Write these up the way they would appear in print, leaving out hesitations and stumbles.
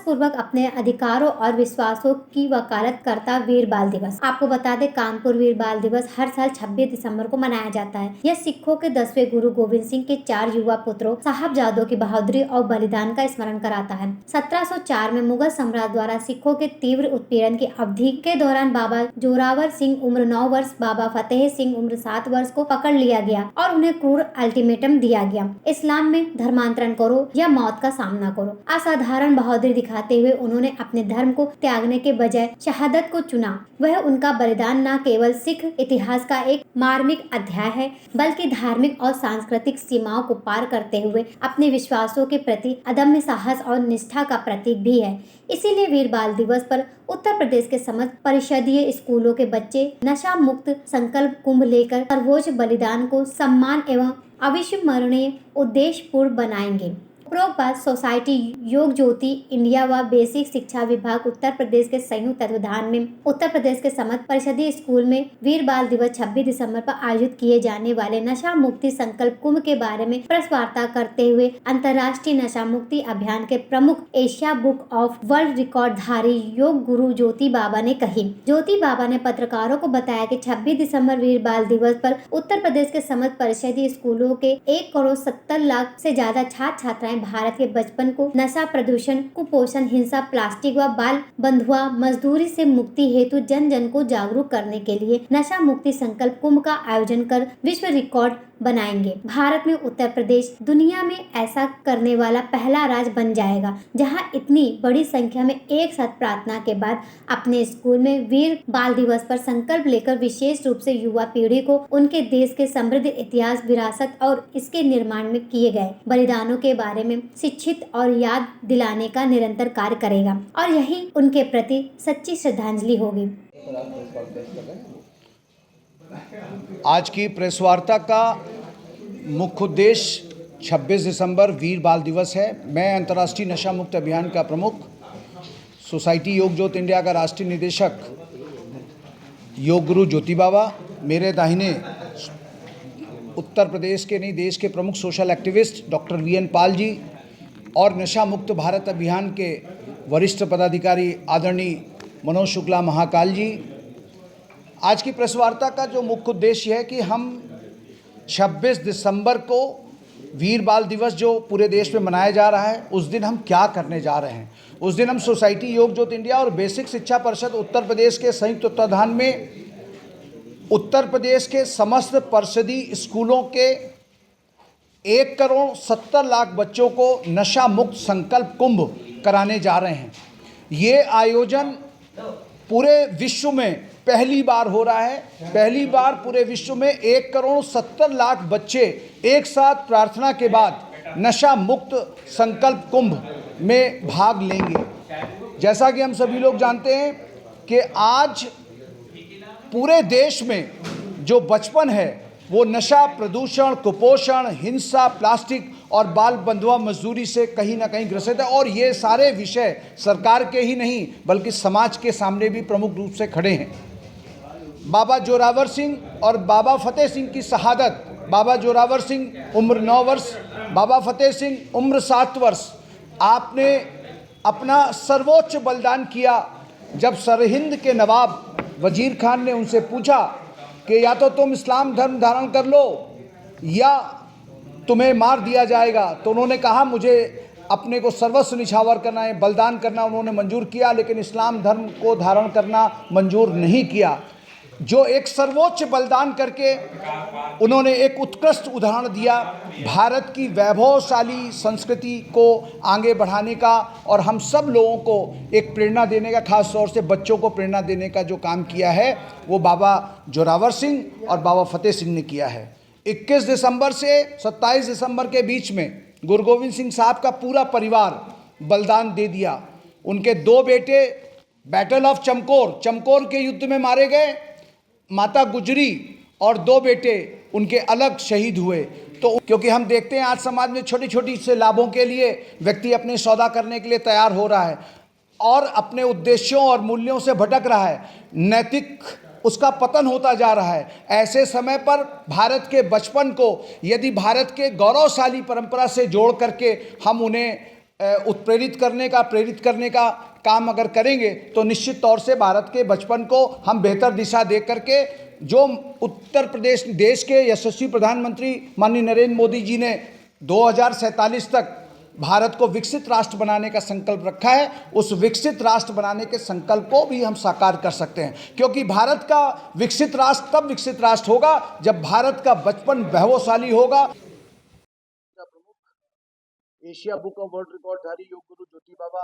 पूर्वक अपने अधिकारों और विश्वासों की वकालत करता वीर बाल दिवस। आपको बता दें, कानपुर वीर बाल दिवस हर साल 26 दिसंबर को मनाया जाता है। यह सिखों के 10वें गुरु गोविंद सिंह के 4 युवा पुत्रों साहबजादों की बहादुरी और बलिदान का स्मरण कराता है। 1704 में मुगल सम्राट द्वारा सिखों के तीव्र उत्पीड़न की अवधि के दौरान बाबा जोरावर सिंह उम्र 9 वर्ष, बाबा फतेह सिंह उम्र 7 वर्ष को पकड़ लिया गया और उन्हें क्रूर अल्टीमेटम दिया गया, इस्लाम में धर्मांतरण करो या मौत का सामना करो। असाधारण बहादुरी दिखाते हुए उन्होंने अपने धर्म को त्यागने के बजाय शहादत को चुना। वह उनका बलिदान न केवल सिख इतिहास का एक मार्मिक अध्याय है, बल्कि धार्मिक और सांस्कृतिक सीमाओं को पार करते हुए अपने विश्वासों के प्रति अदम्य साहस और निष्ठा का प्रतीक भी है। इसीलिए वीर बाल दिवस पर उत्तर प्रदेश के समस्त परिषदीय स्कूलों के बच्चे नशा मुक्त संकल्प कुंभ लेकर सर्वोच्च बलिदान को सम्मान एवं अविस्मरणीय उद्देश्य पूर्ण बनाएंगे। उपरोक्त बात सोसाइटी योग ज्योति इंडिया व बेसिक शिक्षा विभाग उत्तर प्रदेश के संयुक्त तत्वाधान में उत्तर प्रदेश के समस्त परिषदीय स्कूल में वीर बाल दिवस 26 दिसंबर पर आयोजित किए जाने वाले नशा मुक्ति संकल्प कुंभ के बारे में प्रेस वार्ता करते हुए अंतर्राष्ट्रीय नशा मुक्ति अभियान के प्रमुख Asia book of world record धारी योग गुरु ज्योति बाबा ने कही। ज्योति बाबा ने पत्रकारों को बताया कि 26 दिसंबर वीर बाल दिवस पर उत्तर प्रदेश के समस्त परिषदीय स्कूलों के 1,70,00,000 से ज्यादा छात्र छात्राएं भारत के बचपन को नशा, प्रदूषण, कुपोषण, हिंसा, प्लास्टिक व बाल बंधुआ मजदूरी से मुक्ति हेतु जन जन को जागरूक करने के लिए नशा मुक्ति संकल्प कुंभ का आयोजन कर विश्व रिकॉर्ड बनाएंगे। भारत में उत्तर प्रदेश दुनिया में ऐसा करने वाला पहला राज्य बन जाएगा, जहां इतनी बड़ी संख्या में एक साथ प्रार्थना के बाद अपने स्कूल में वीर बाल दिवस पर संकल्प लेकर विशेष रूप से युवा पीढ़ी को उनके देश के समृद्ध इतिहास, विरासत और इसके निर्माण में किए गए बलिदानों के बारे में शिक्षित और याद दिलाने का निरंतर कार्य करेगा और यही उनके प्रति सच्ची श्रद्धांजलि होगी। आज की प्रेस वार्ता का मुख्य उद्देश्य 26 दिसंबर वीर बाल दिवस है। मैं अंतर्राष्ट्रीय नशा मुक्त अभियान का प्रमुख, सोसाइटी योग ज्योति इंडिया का राष्ट्रीय निदेशक योग गुरु ज्योति बाबा, मेरे दाहिने उत्तर प्रदेश के नहीं देश के प्रमुख social activist doctor VN Pal ji और नशा मुक्त भारत अभियान के वरिष्ठ पदाधिकारी आदरणीय मनोज शुक्ला महाकाल जी। आज की प्रेस वार्ता का जो मुख्य उद्देश्य है कि हम 26 दिसंबर को वीर बाल दिवस जो पूरे देश में मनाया जा रहा है, उस दिन हम क्या करने जा रहे हैं। उस दिन हम सोसाइटी योग ज्योति इंडिया और बेसिक शिक्षा परिषद उत्तर प्रदेश के संयुक्त तत्वाधान में उत्तर प्रदेश के समस्त परिषदीय स्कूलों के 1,70,00,000 बच्चों को नशा मुक्त संकल्प कुंभ कराने जा रहे हैं। ये आयोजन पूरे विश्व में पहली बार हो रहा है। पहली बार पूरे विश्व में 1,70,00,000 बच्चे एक साथ प्रार्थना के बाद नशा मुक्त संकल्प कुंभ में भाग लेंगे। जैसा कि हम सभी लोग जानते हैं कि आज पूरे देश में जो बचपन है वो नशा, प्रदूषण, कुपोषण, हिंसा, प्लास्टिक और बाल बंधुआ मजदूरी से कहीं ना कहीं ग्रसित है और ये सारे विषय सरकार के ही नहीं बल्कि समाज के सामने भी प्रमुख रूप से खड़े हैं। बाबा जोरावर सिंह और बाबा फतेह सिंह की शहादत, बाबा जोरावर सिंह उम्र 9 वर्ष, बाबा फतेह सिंह उम्र 7 वर्ष, आपने अपना सर्वोच्च बलिदान किया। जब सरहिंद के नवाब वजीर खान ने उनसे पूछा कि या तो तुम इस्लाम धर्म धारण कर लो या तुम्हें मार दिया जाएगा, तो उन्होंने कहा मुझे अपने को सर्वस्व निछावर करना है, बलिदान करना उन्होंने मंजूर किया, लेकिन इस्लाम धर्म को धारण करना मंजूर नहीं किया। जो एक सर्वोच्च बलिदान करके उन्होंने एक उत्कृष्ट उदाहरण दिया भारत की वैभवशाली संस्कृति को आगे बढ़ाने का और हम सब लोगों को एक प्रेरणा देने का, खास तौर से बच्चों को प्रेरणा देने का जो काम किया है वो बाबा जोरावर सिंह और बाबा फतेह सिंह ने किया है। 21 दिसंबर से 27 दिसंबर के बीच में गुरु गोविंद सिंह साहब का पूरा परिवार बलिदान दे दिया। उनके 2 बेटे बैटल ऑफ चमकौर के युद्ध में मारे गए, माता गुजरी, और 2 बेटे उनके अलग शहीद हुए। तो क्योंकि हम देखते हैं आज समाज में छोटी छोटी से लाभों के लिए व्यक्ति अपने सौदा करने के लिए तैयार हो रहा है और अपने उद्देश्यों और मूल्यों से भटक रहा है, नैतिक उसका पतन होता जा रहा है। ऐसे समय पर भारत के बचपन को यदि भारत के गौरवशाली परंपरा से जोड़ करके हम उन्हें उत्प्रेरित करने का, प्रेरित करने का काम अगर करेंगे तो निश्चित तौर से भारत के बचपन को हम बेहतर दिशा दे करके, जो उत्तर प्रदेश देश के यशस्वी प्रधानमंत्री माननीय नरेंद्र मोदी जी ने 2047 तक भारत को विकसित राष्ट्र बनाने का संकल्प रखा है, उस विकसित राष्ट्र बनाने के संकल्प को भी हम साकार कर सकते हैं। क्योंकि भारत का विकसित राष्ट्र तब विकसित राष्ट्र होगा जब भारत का बचपन वैभवशाली होगा। Asia book of world रिकॉर्डधारी yoga guru ज्योति बाबा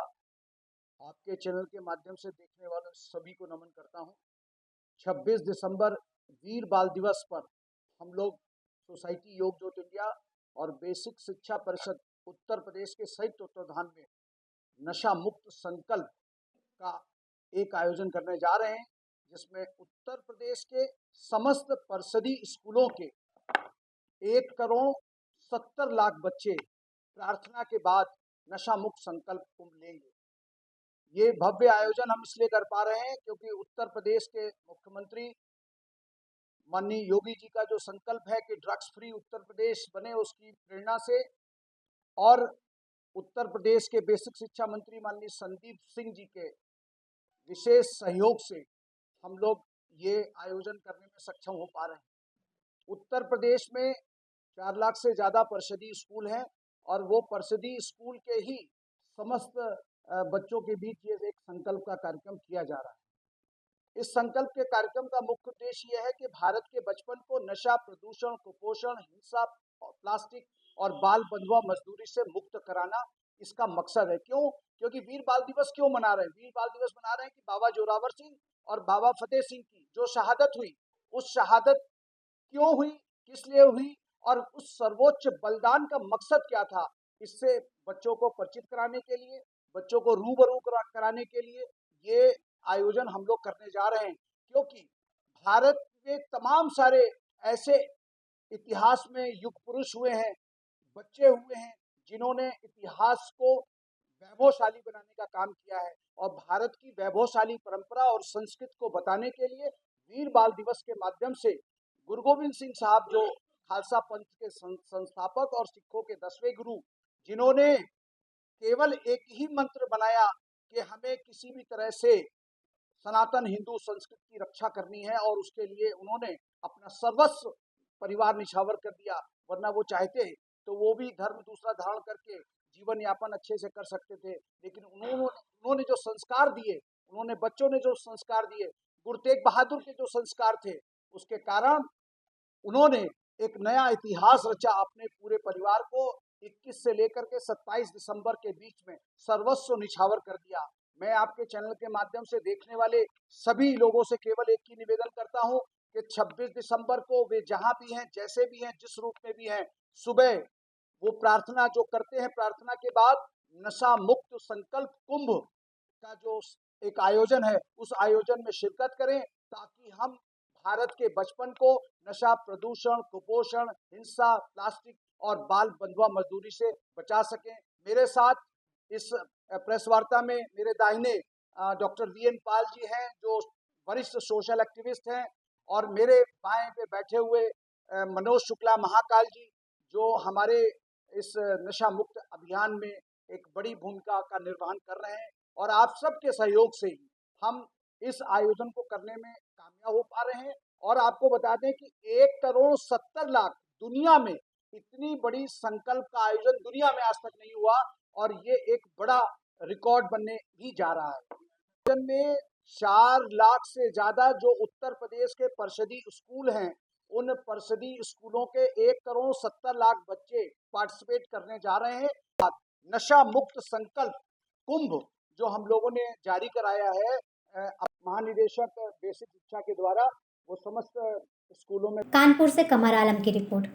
आपके चैनल के माध्यम से देखने वाले सभी को नमन करता हूं। 26 दिसंबर वीर बाल दिवस पर हम लोग सोसाइटी योग ज्योति इंडिया और बेसिक शिक्षा परिषद उत्तर प्रदेश के संयुक्त तत्वाधान में नशा मुक्त संकल्प का एक आयोजन करने जा रहे हैं, जिसमें उत्तर प्रदेश के समस्त परिषदीय स्कूलों के 1,70,00,000 बच्चे प्रार्थना के बाद नशा मुक्त संकल्प कुंभ लेंगे। ये भव्य आयोजन हम इसलिए कर पा रहे हैं क्योंकि उत्तर प्रदेश के मुख्यमंत्री माननीय योगी जी का जो संकल्प है कि ड्रग्स फ्री उत्तर प्रदेश बने, उसकी प्रेरणा से, और उत्तर प्रदेश के बेसिक शिक्षा मंत्री माननीय संदीप सिंह जी के विशेष सहयोग से हम लोग ये आयोजन करने में सक्षम हो पा रहे हैं। उत्तर प्रदेश में 4 लाख से ज़्यादा परिषदीय स्कूल हैं और वो परिषदीय स्कूल के ही समस्त बच्चों के बीच ये एक संकल्प का कार्यक्रम किया जा रहा है। इस संकल्प के कार्यक्रम का मुख्य उद्देश्य यह है कि भारत के बचपन को नशा, प्रदूषण, कुपोषण, हिंसा, प्लास्टिक और बाल बंधुआ मजदूरी से मुक्त कराना इसका मकसद है। क्यों? क्योंकि वीर बाल दिवस क्यों मना रहे हैं? वीर बाल दिवस मना रहे हैं कि बाबा जोरावर सिंह और बाबा फतेह सिंह की जो शहादत हुई, उस शहादत क्यों हुई, किस लिए हुई और उस सर्वोच्च बलिदान का मकसद क्या था, इससे बच्चों को परिचित कराने के लिए, बच्चों को रूबरू कराने के लिए ये आयोजन हम लोग करने जा रहे हैं। क्योंकि भारत के तमाम सारे ऐसे इतिहास में युग पुरुष हुए हैं, बच्चे हुए हैं, जिन्होंने इतिहास को वैभवशाली बनाने का काम किया है, और भारत की वैभवशाली परंपरा और संस्कृति को बताने के लिए वीर बाल दिवस के माध्यम से गुरु गोविंद सिंह साहब, जो खालसा पंथ के संस्थापक और सिखों के 10वें गुरु, जिन्होंने केवल एक ही मंत्र बनाया कि हमें किसी भी तरह से सनातन हिंदू संस्कृति की रक्षा करनी है, और उसके लिए उन्होंने अपना सर्वस्व परिवार निछावर कर दिया। वरना वो चाहते तो वो भी धर्म दूसरा धारण करके जीवन यापन अच्छे से कर सकते थे, लेकिन उन्होंने जो संस्कार दिए, उन्होंने बच्चों ने जो संस्कार दिए, गुरु तेग बहादुर के जो संस्कार थे, उसके कारण उन्होंने एक नया इतिहास रचा। अपने पूरे परिवार को 21 से लेकर के 27 दिसंबर के बीच में सर्वस्व निछावर कर दिया। मैं आपके चैनल के माध्यम से देखने वाले सभी लोगों से केवल एक ही निवेदन करता हूं कि 26 दिसंबर को वे जहां भी हैं, जैसे भी हैं, जिस रूप में भी हैं, सुबह वो प्रार्थना जो करते हैं, प्रार्थना के बाद नशा मुक्त संकल्प कुंभ का जो एक आयोजन है, उस आयोजन में शिरकत करें, ताकि हम भारत के बचपन को नशा, प्रदूषण, कुपोषण, हिंसा, प्लास्टिक और बाल बंधुआ मजदूरी से बचा सकें। मेरे साथ इस प्रेस वार्ता में मेरे दाहिने डॉक्टर वीएन पाल जी हैं, जो वरिष्ठ सोशल एक्टिविस्ट हैं, और मेरे बाएं पे बैठे हुए मनोज शुक्ला महाकाल जी, जो हमारे इस नशा मुक्त अभियान में एक बड़ी भूमिका का निर्वहन कर रहे हैं। और आप सबके सहयोग से ही हम इस आयोजन को करने में कामयाब हो पा रहे हैं। और आपको बता दें कि 1,70,00,000 दुनिया में इतनी बड़ी संकल्प का आयोजन दुनिया में आज तक नहीं हुआ, और ये एक बड़ा रिकॉर्ड बनने ही जा रहा है। आयोजन में 4 लाख से ज्यादा जो उत्तर प्रदेश के परिषदीय स्कूल हैं, उन परिषदीय स्कूलों के 1,70,00,000 बच्चे पार्टिसिपेट करने जा रहे हैं। नशा मुक्त संकल्प कुंभ जो हम लोगों ने जारी कराया है महानिदेशक बेसिक शिक्षा के द्वारा, वो समस्त स्कूलों में। कानपुर से कमर आलम की रिपोर्ट।